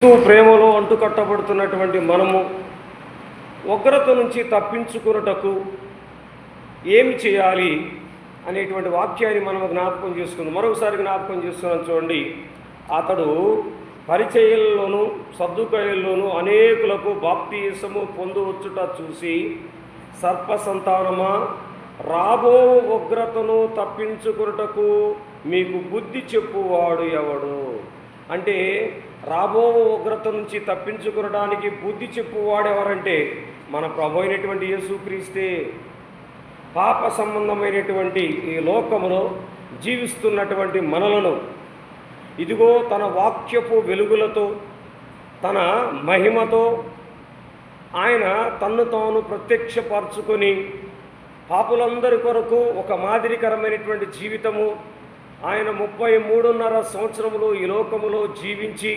ప్రేమలో అంటుకట్టబడుతున్నటువంటి మనము ఉగ్రత నుంచి తప్పించుకున్నటకు ఏమి చేయాలి అనేటువంటి వాక్యాన్ని మనం జ్ఞాపకం చేసుకుందాం. మరొకసారి జ్ఞాపకం చేసుకున్నాం చూడండి. అతడు పరిచర్యల్లోనూ సద్దుకాయల్లోనూ అనేకులకు బాప్తిసము పొందవచ్చుట చూసి, సర్ప సంతానమా, రాబో ఉగ్రతను తప్పించుకున్నటకు మీకు బుద్ధి చెప్పువాడు ఎవడు? అంటే రాబో ఉగ్రత నుంచి తప్పించుకునడానికి బుద్ధి చెప్పువాడు ఎవరంటే మన ప్రభు అయినటువంటి యేసుక్రీస్తే. పాప సంబంధమైనటువంటి ఈ లోకములో జీవిస్తున్నటువంటి మనలను ఇదిగో తన వాక్యపు వెలుగులతో, తన మహిమతో ఆయన తన్ను తాను ప్రత్యక్షపరచుకొని పాపులందరి కొరకు ఒక మాదిరికరమైనటువంటి జీవితము ఆయన 33.5 సంవత్సరములు ఈ లోకములో జీవించి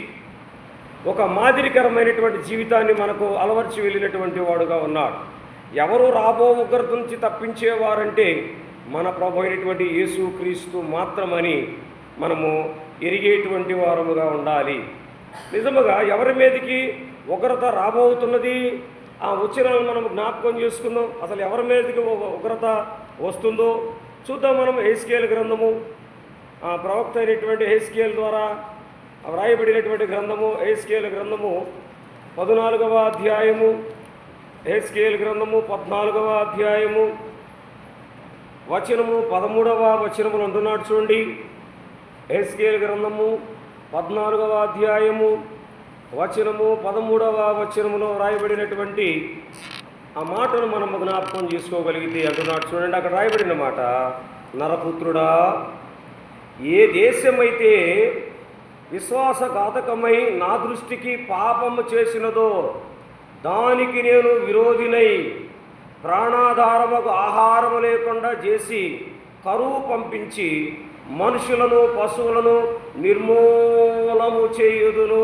ఒక మాదిరికరమైనటువంటి జీవితాన్ని మనకు అలవర్చి వెళ్ళినటువంటి వాడుగా ఉన్నాడు. ఎవరు రాబో ఉగ్రత నుంచి తప్పించేవారంటే మన ప్రభు అయినటువంటి యేసుక్రీస్తు మాత్రమని మనము ఎరిగేటువంటి వారముగా ఉండాలి. నిజముగా ఎవరి మీదకి ఉగ్రత రాబోతున్నది ఆ వచనాలను మనం జ్ఞాపకం చేసుకుందాం. అసలు ఎవరి మీదకి ఉగ్రత వస్తుందో చూద్దాం. మనం హెస్కేలు గ్రంథము, ప్రవక్త అయినటువంటి హెస్కేలు ద్వారా వ్రాయబడినటువంటి గ్రంథము, హెస్కేలు గ్రంథము 14వ అధ్యాయము, హెస్కేలు గ్రంథము 14వ అధ్యాయము వచనము 13వ వచనములు అంటున్నాడు చూడండి. హెస్కేలు గ్రంథము 14వ అధ్యాయము వచనము 13వ వచనములో వ్రాయబడినటువంటి ఆ మాటను మనం జ్ఞాపకం చేసుకోగలిగితే అంటున్నాడు చూడండి. అక్కడ రాయబడిన మాట, నరపుత్రుడా, ఏ దేశమైతే విశ్వాసఘాతకమై నా దృష్టికి పాపము చేసినదో దానికి నేను విరోధినై ప్రాణాధారముకు ఆహారము లేకుండా చేసి కరువు పంపించి మనుషులను పశువులను నిర్మూలము చేయుదును.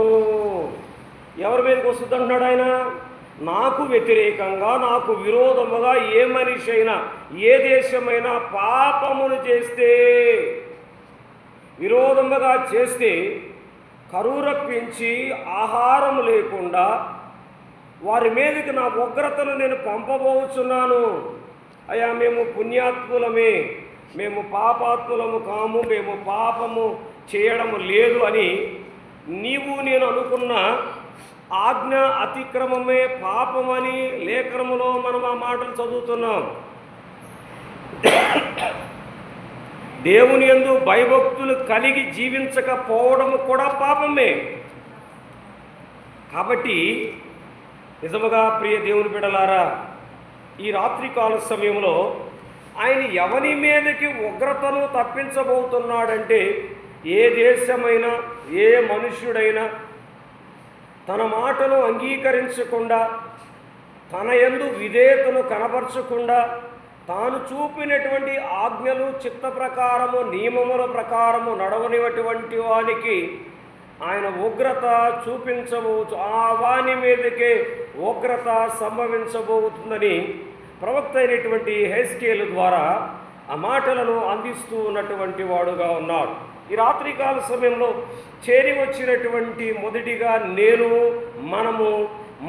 ఎవరి మీదకి వస్తుంది అంటున్నాడు ఆయన? నాకు వ్యతిరేకంగా, నాకు విరోధముగా ఏ మనిషి అయినా, ఏ దేశమైనా పాపమును చేస్తే, విరోధముగా చేస్తే కరువు రప్పించి ఆహారం లేకుండా వారి మీదకి నా ఉగ్రతను నేను పంపబోచున్నాను. అయ్యా, మేము పుణ్యాత్ములమే, మేము పాపాత్ములము కాము, మేము పాపము చేయడము లేదు అని నీవు నేను అనుకున్న ఆజ్ఞ అతిక్రమమే పాపమని లేఖనములో మనం ఆ మాటలు చదువుతున్నాం. దేవుని యందు భయభక్తులు కలిగి జీవించకపోవడం కూడా పాపమే. కాబట్టి నిజముగా ప్రియ దేవుని బిడ్డలారా, ఈ రాత్రికాల సమయంలో ఆయన ఎవరి మీదకి ఉగ్రతను తప్పించబోతున్నాడంటే, ఏ దేశమైనా, ఏ మనుష్యుడైనా తన మాటను అంగీకరించకుండా, తన యందు విధేయతను కనపరచకుండా, తాను చూపినటువంటి ఆజ్ఞలు, చిత్త ప్రకారము, నియమముల ప్రకారము నడవనిటువంటి వానికి ఆయన ఉగ్రత చూపించబోతు, ఆ వాని మీదకే ఉగ్రత సంభవించబోతుందని ప్రవక్త అయినటువంటి హెస్కేలు ద్వారా ఆ మాటలను అందిస్తూ ఉన్నటువంటి వాడుగా ఉన్నాడు. ఈ రాత్రికాల సమయంలో చేరి వచ్చినటువంటి మొదటిగా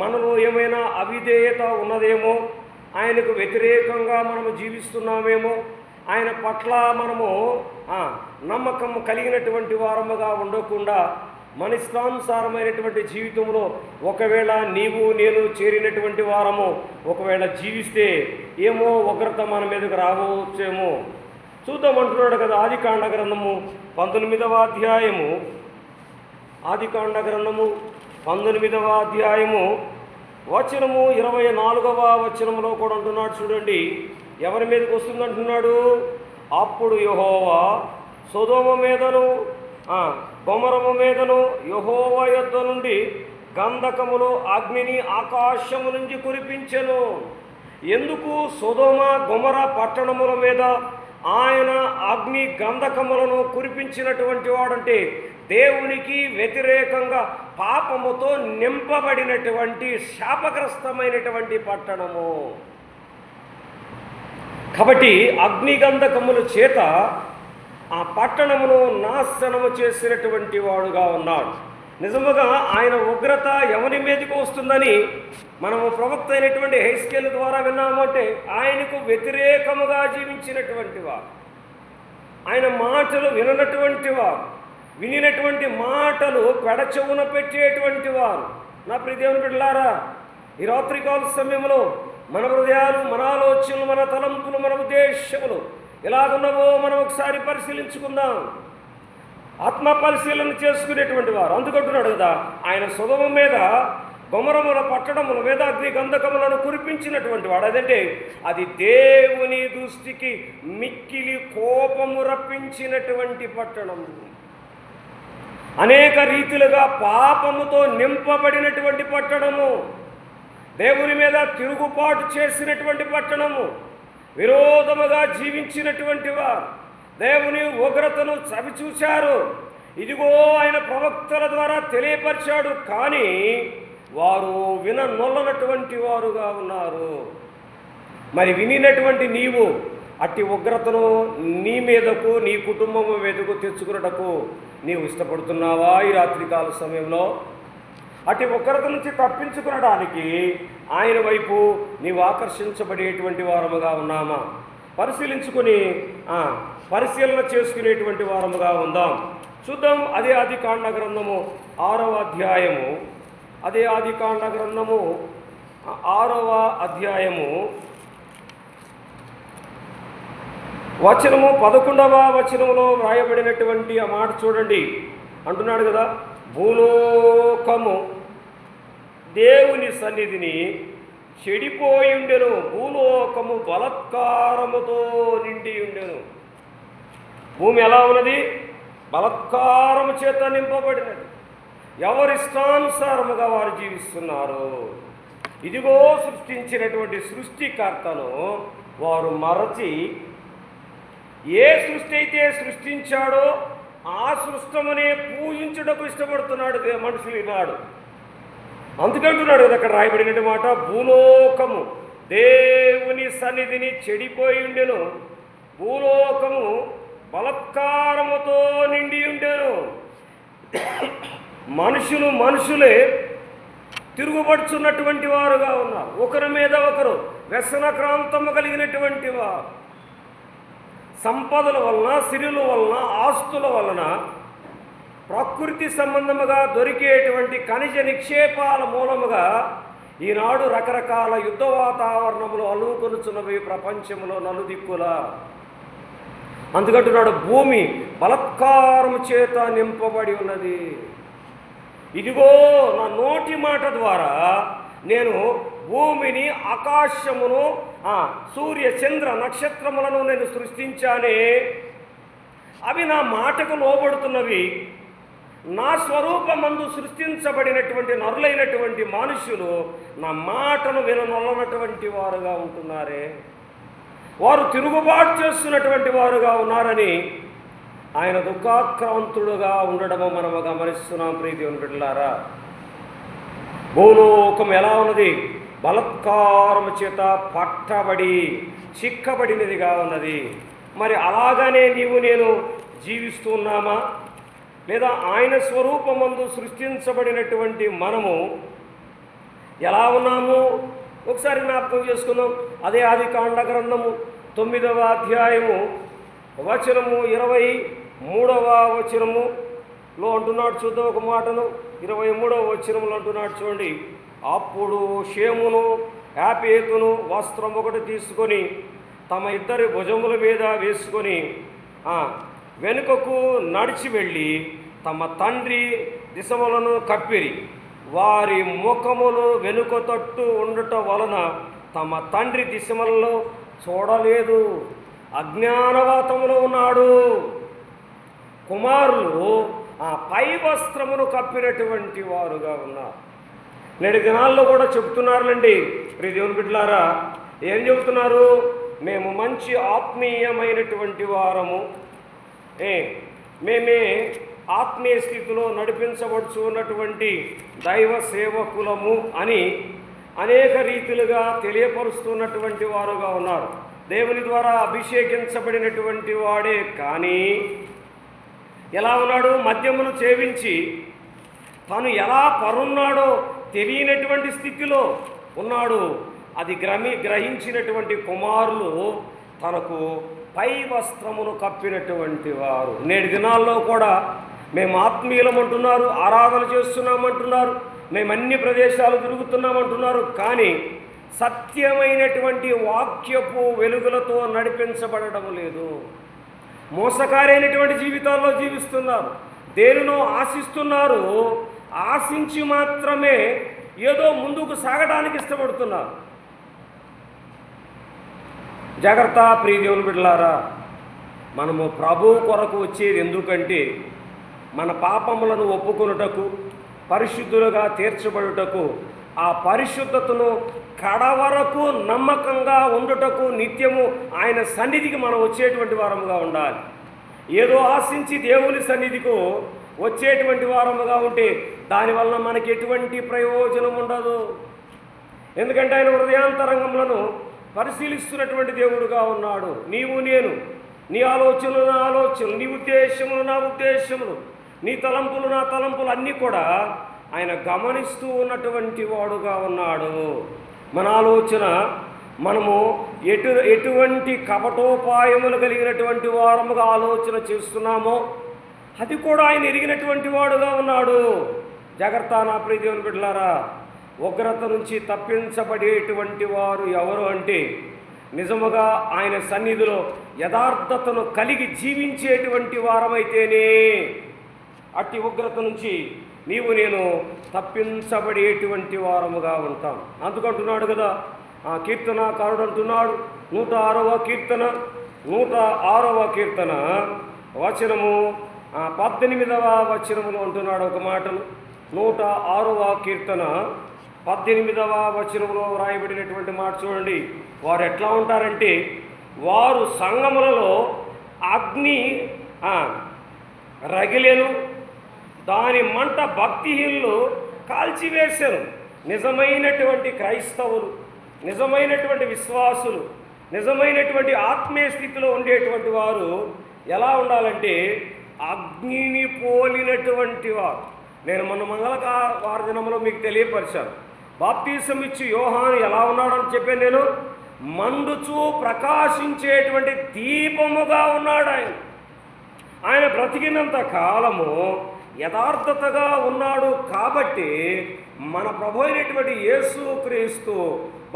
మనలో ఏమైనా అవిధేయత ఉన్నదేమో, ఆయనకు వ్యతిరేకంగా మనము జీవిస్తున్నామేమో, ఆయన పట్ల మనము నమ్మకం కలిగినటువంటి వారముగా ఉండకుండా మన ఇష్టానుసారమైనటువంటి జీవితంలో ఒకవేళ నీవు నేను చేరినటువంటి వారము ఒకవేళ జీవిస్తే ఏమో ఉగ్రత మన మీదకు రావచ్చేమో చూద్దామంటున్నాడు కదా. ఆదికాండ గ్రంథము 19వ అధ్యాయము, ఆదికాండ గ్రంథము 19వ అధ్యాయము వచనము 24వ వచనములో కూడా అంటున్నాడు చూడండి. ఎవరి మీదకి వస్తుందంటున్నాడు? అప్పుడు యెహోవా సొదొమ మీదను గొమొరము మీదను యెహోవా యొద్ద నుండి గంధకములు అగ్నిని ఆకాశము నుంచి కురిపించెను. ఎందుకు సొదొమ గొమొర పట్టణముల మీద ఆయన అగ్ని గంధకములను కురిపించినటువంటి వాడంటే, దేవునికి వ్యతిరేకంగా పాపముతో నింపబడినటువంటి శాపగ్రస్తమైనటువంటి పట్టణము. కాబట్టి అగ్నిగంధకముల చేత ఆ పట్టణమును నాశనము చేసినటువంటి వాడుగా ఉన్నాడు. నిజముగా ఆయన ఉగ్రత ఎవరి మీదకి వస్తుందని మనము ప్రవక్త అయినటువంటి హెస్కేల్ ద్వారా విన్నామంటే ఆయనకు వ్యతిరేకముగా జీవించినటువంటి వారు, ఆయన మాటలు విననటువంటి వారు, వినినటువంటి మాటలు పెడచెవున పెట్టేటువంటి వారు. నా ప్రియ దేవుని బిడ్డలారా, ఈ రాత్రికాల సమయంలో మన హృదయాలు, మన ఆలోచనలు, మన తలంపులు, మన ఉద్దేశములు ఎలాగున్నావో మనం ఒకసారి పరిశీలించుకుందాం. ఆత్మ పరిశీలన చేసుకునేటువంటి వారు. అందుకంటున్నాడు కదా, ఆయన సొదొమ మీద గొమొరముల పట్టణముల మీద అగ్ని గంధకములను కురిపించినటువంటి వాడు. అదంటే అది దేవుని దృష్టికి మిక్కిలి కోపము రప్పించినటువంటి పట్టణము, అనేక రీతిలుగా పాపముతో నింపబడినటువంటి పట్టణము, దేవుని మీద తిరుగుబాటు చేసినటువంటి పట్టణము, విరోధముగా జీవించినటువంటి వారు దేవుని ఉగ్రతను చవిచూశారు. ఇదిగో ఆయన ప్రవక్తల ద్వారా తెలియపరిచాడు, కానీ వారు విననొల్లనటువంటి వారుగా ఉన్నారు. మరి వినినటువంటి నీవు అట్టి ఉగ్రతను నీ మీదకు, నీ కుటుంబము మీదకు తెచ్చుకున్నటకు నీవు ఇష్టపడుతున్నావా? ఈ రాత్రికాల సమయంలో అట్టి ఉగ్రత నుంచి తప్పించుకునడానికి ఆయన వైపు నీవు ఆకర్షించబడేటువంటి వారముగా ఉన్నామా? పరిశీలించుకొని పరిశీలన చేసుకునేటువంటి వారముగా ఉందాం. చూద్దాం. అదే ఆదికాండ గ్రంథము 6వ అధ్యాయము, అదే ఆదికాండ గ్రంథము 6వ అధ్యాయము వచనము 11వ వచనములో వ్రాయబడినటువంటి ఆ మాట చూడండి. అంటున్నాడు కదా, భూలోకము దేవుని సన్నిధిని చెడిపోయి ఉండెను, భూలోకము బలత్కారముతో నిండి ఉండెను. భూమి ఎలా ఉన్నది? బలత్కారము చేత నింపబడినది. ఎవరిష్టానుసారముగా వారు జీవిస్తున్నారు. ఇదిగో సృష్టించినటువంటి సృష్టికర్తను వారు మరచి, ఏ సృష్టి అయితే సృష్టించాడో ఆ సృష్టమునే పూజించుటకు ఇష్టపడుతున్నాడు మనుషులు ఈనాడు. అందుకంటున్నాడు కదా అక్కడ రాయబడిన మాట, భూలోకము దేవుని సన్నిధిని చెడిపోయి ఉండెను, భూలోకము బలత్కారముతో నిండి ఉండెను. మనుషులే తిరుగుబడుచున్నటువంటి వారుగా ఉన్నారు. ఒకరి మీద ఒకరు వ్యసనక్రాంతము కలిగినటువంటి వారు. సంపదల వలన, సిరుల వలన, ఆస్తుల వలన, ప్రకృతి సంబంధముగా దొరికేటువంటి ఖనిజ నిక్షేపాల మూలముగా ఈనాడు రకరకాల యుద్ధ వాతావరణములు అలుకొనుచున్నవి ప్రపంచంలో నలుదిక్కులా. అందుకంటున్నాడు, భూమి బలత్కారము చేత నింపబడి ఉన్నది. ఇదిగో నా నోటి మాట ద్వారా నేను భూమిని, ఆకాశమును, సూర్య చంద్ర నక్షత్రములను నేను సృష్టించానే. అవి నా మాటకు లోబడుతున్నవి. నా స్వరూపమందు సృష్టించబడినటువంటి నరులైనటువంటి మనుషులు నా మాటను విననొల్లనటువంటి వారుగా ఉంటున్నారే. వారు తిరుగుబాటు చేస్తున్నటువంటి వారుగా ఉన్నారని ఆయన దుఃఖాక్రాంతుడుగా ఉండడము మనము గమనిస్తున్నాం. ప్రియదేవుని బిడ్డలారా, భూలోకం ఎలా ఉన్నది? బలత్కారము చేత పట్టబడి చిక్కబడినదిగా ఉన్నది. మరి అలాగనే నీవు నేను జీవిస్తున్నామా? లేదా ఆయన స్వరూపమందు సృష్టించబడినటువంటి మనము ఎలా ఉన్నాము? ఒకసారి జ్ఞాపకం చేసుకుందాం. అదే ఆదికాండ గ్రంథము 9వ అధ్యాయము వచనము 23వ వచనములో అంటున్నాడు. చూద్దాం ఒక మాటను. 23వ వచనములో అంటున్నాడు చూడండి, అప్పుడు షేమును యాపేతును వస్త్రం ఒకటి తీసుకొని తమ ఇద్దరి భుజముల మీద వేసుకొని వెనుకకు నడిచి వెళ్ళి తమ తండ్రి దిశములను కప్పిరి. వారి ముఖములు వెనుక తట్టు ఉండటం వలన తమ తండ్రి దిశములలో చూడలేదు, అజ్ఞానవాతములో ఉన్నాడు. కుమారులు పై వస్త్రమును కప్పినటువంటి వారుగా ఉన్నారు. నేటి దినాల్లో కూడా చెబుతున్నారులండి. ప్రియ దేవుని బిడ్డలారా, ఏం చెబుతున్నారు? మేము మంచి ఆత్మీయమైనటువంటి వారము, మేమే ఆత్మీయ స్థితిలో నడిపించవచ్చు ఉన్నటువంటి దైవ సేవకులము అని అనేక రీతిలుగా తెలియపరుస్తున్నటువంటి వారుగా ఉన్నారు. దేవుని ద్వారా అభిషేకించబడినటువంటి వాడే, కానీ ఎలా ఉన్నాడు? మద్యమును సేవించి తను ఎలా పరున్నాడో తెలియనటువంటి స్థితిలో ఉన్నాడు. అది గ్రహించినటువంటి కుమారులు తనకు పై వస్త్రమును కప్పినటువంటి వారు. నేటి దినాల్లో కూడా మేము ఆత్మీయులమంటున్నారు, ఆరాధన చేస్తున్నామంటున్నారు, మేము అన్ని ప్రదేశాలు తిరుగుతున్నామంటున్నారు, కానీ సత్యమైనటువంటి వాక్యపు వెలుగులతో నడిపించబడడం లేదు. మోసకారైనటువంటి జీవితాల్లో జీవిస్తున్నారు. దేనినో ఆశిస్తున్నారు, ఆశించి మాత్రమే ఏదో ముందుకు సాగడానికి ఇష్టపడుతున్నారు. జాగ్రత్త ప్రియదేవుని బిడ్డలారా, మనము ప్రభువు కొరకు వచ్చేది ఎందుకంటే మన పాపములను ఒప్పుకొనుటకు, పరిశుద్ధులుగా తీర్చబడుటకు, ఆ పరిశుద్ధతను కడవరకు నమ్మకంగా ఉండుటకు, నిత్యము ఆయన సన్నిధికి మనం వచ్చేటువంటి వారముగా ఉండాలి. ఏదో ఆశించి దేవుని సన్నిధికి వచ్చేటువంటి వారముగా ఉంటే దానివల్ల మనకి ఎటువంటి ప్రయోజనం ఉండదు. ఎందుకంటే ఆయన హృదయాంతరంగములను పరిశీలిస్తున్నటువంటి దేవుడుగా ఉన్నాడు. నీవు నేను, నీ ఆలోచనలు నా ఆలోచనలు, నీ ఉద్దేశములు నా ఉద్దేశములు, నీ తలంపులు నా తలంపులు అన్నీ కూడా ఆయన గమనిస్తూ ఉన్నటువంటి వాడుగా ఉన్నాడు. మన ఆలోచన మనము ఎటువంటి కపటోపాయములు కలిగినటువంటి వారముగా ఆలోచన చేస్తున్నామో అది కూడా ఆయన ఎరిగినటువంటి వాడుగా ఉన్నాడు. జాగ్రత్త నా ప్రియ దేవుని బిడ్డలారా, ఉగ్రత నుంచి తప్పించబడేటువంటి వారు ఎవరు అంటే నిజముగా ఆయన సన్నిధిలో యథార్థతను కలిగి జీవించేటువంటి వారమైతేనే అట్టి ఉగ్రత నుంచి నీవు నేను తప్పించబడేటువంటి వారముగా ఉంటాం. అందుకంటున్నాడు కదా ఆ కీర్తనాకారుడు అంటున్నాడు, 106వ కీర్తన 106వ కీర్తన వచనము 18వ వచనములో అంటున్నాడు ఒక మాటను. 106వ కీర్తన 18వ వచనములో వ్రాయబడినటువంటి మాట చూడండి. వారు ఎట్లా ఉంటారంటే, వారు సంగములలో అగ్ని రగిలెను, దాని మంట భక్తిహీనులు కాల్చివేశారు. నిజమైనటువంటి క్రైస్తవులు, నిజమైనటువంటి విశ్వాసులు, నిజమైనటువంటి ఆత్మీయ స్థితిలో ఉండేటువంటి వారు ఎలా ఉండాలంటే అగ్నిని పోలినటువంటి వారు. నేను మొన్న మంగళవార దినంలో మీకు తెలియపరిచాను. బాప్తీసం ఇచ్చి యోహాను ఎలా ఉన్నాడని చెప్పాను నేను. మండుచూ ప్రకాశించేటువంటి దీపముగా ఉన్నాడు ఆయన. ఆయన బ్రతికినంత కాలము యథార్థతగా ఉన్నాడు. కాబట్టి మన ప్రభు అయినటువంటి యేసుక్రీస్తు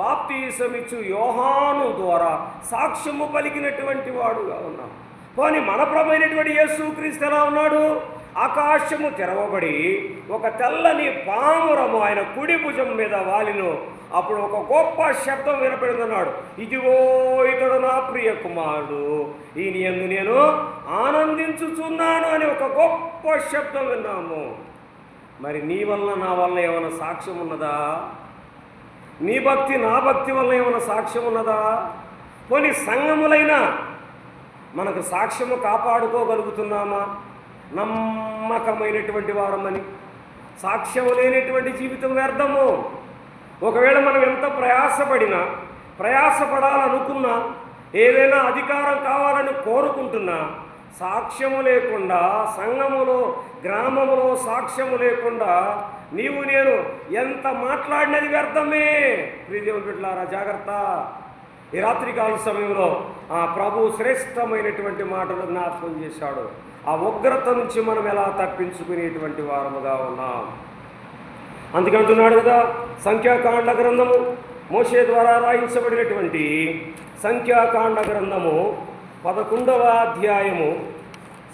బాప్తీసమిచ్చు యోహాను ద్వారా సాక్ష్యము పలికినటువంటి వాడుగా ఉన్నాడు. పోనీ మన ప్రభు అయినటువంటి యేసుక్రీస్తు ఎలా ఉన్నాడు? ఆకాశము తెరవబడి ఒక తెల్లని పామురము ఆయన కుడి భుజం మీద వాలిను. అప్పుడు ఒక గొప్ప శబ్దం వినపడిందన్నాడు, ఇదిగో ఇతడు నా ప్రియ కుమారుడు, ఈయన యందు నేను ఆనందించుచున్నాను అని ఒక గొప్ప శబ్దం విన్నాము. మరి నీ వల్ల నా వల్ల ఏమైనా సాక్ష్యం ఉన్నదా? నీ భక్తి నా భక్తి వల్ల ఏమైనా సాక్ష్యం ఉన్నదా? పోనీ సంఘములైనా మనకు సాక్ష్యము కాపాడుకోగలుగుతున్నామా? నమ్మకమైనటువంటి వారమని సాక్ష్యం లేనటువంటి జీవితం వ్యర్థము. ఒకవేళ మనం ఎంత ప్రయాసపడాలనుకున్నా, ఏదైనా అధికారం కావాలని కోరుకుంటున్నా, సాక్ష్యము లేకుండా, సంఘములో గ్రామములో సాక్ష్యము లేకుండా నీవు నేను ఎంత మాట్లాడినది వ్యర్థమే. ప్రియదేవుని బిడ్డలారా, జాగ్రత్త. ఈ రాత్రికాల సమయంలో ఆ ప్రభు శ్రేష్టమైనటువంటి మాటలు జ్ఞాపకం చేశాడు. ఆ ఉగ్రత నుంచి మనం ఎలా తప్పించుకునేటువంటి వారముగా ఉన్నాం. అందుకంటున్నాడు కదా, సంఖ్యాకాండ గ్రంథము మోషే ద్వారా రాయించబడినటువంటి సంఖ్యాకాండ గ్రంథము 11వ అధ్యాయము,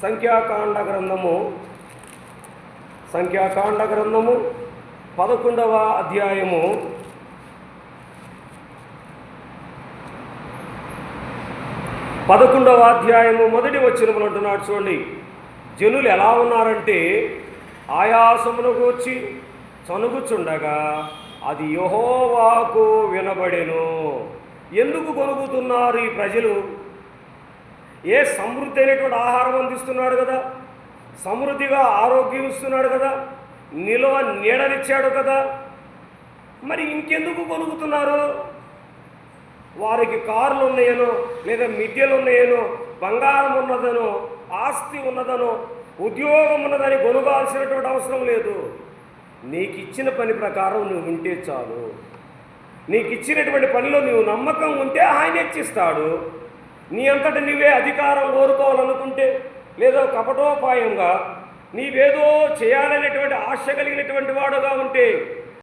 సంఖ్యాకాండ గ్రంథము 11వ అధ్యాయము 11వ అధ్యాయము మొదటి వచనములో అంటున్నాడు చూడండి. జనులు ఎలా ఉన్నారంటే ఆయాసమును గూర్చి చనుగుచుండగా అది యెహోవాకు వినబడెను. ఎందుకు కొనుగుతున్నారు ఈ ప్రజలు? ఏ సమృద్ధి అయినటువంటి ఆహారం అందిస్తున్నాడు కదా, సమృద్ధిగా ఆరోగ్యం ఇస్తున్నాడు కదా, నిలువ నీడనిచ్చాడు కదా, మరి ఇంకెందుకు కొనుగుతున్నారు? వారికి కార్లు ఉన్నాయనో, లేదా మిద్దెలు ఉన్నాయనో, బంగారం ఉన్నదనో, ఆస్తి ఉన్నదనో, ఉద్యోగం ఉన్నదని కొనుగాల్సినటువంటి అవసరం లేదు. నీకు ఇచ్చిన పని ప్రకారం నువ్వు ఉంటే చాలు. నీకు ఇచ్చినటువంటి పనిలో నువ్వు నమ్మకం ఉంటే ఆయన హెచ్చిస్తాడు. నీ అంతట నీవే అధికారం కోరుకోవాలనుకుంటే, లేదా కపటోపాయంగా నీవేదో చేయాలనేటువంటి ఆశ కలిగినటువంటి వాడుగా ఉంటే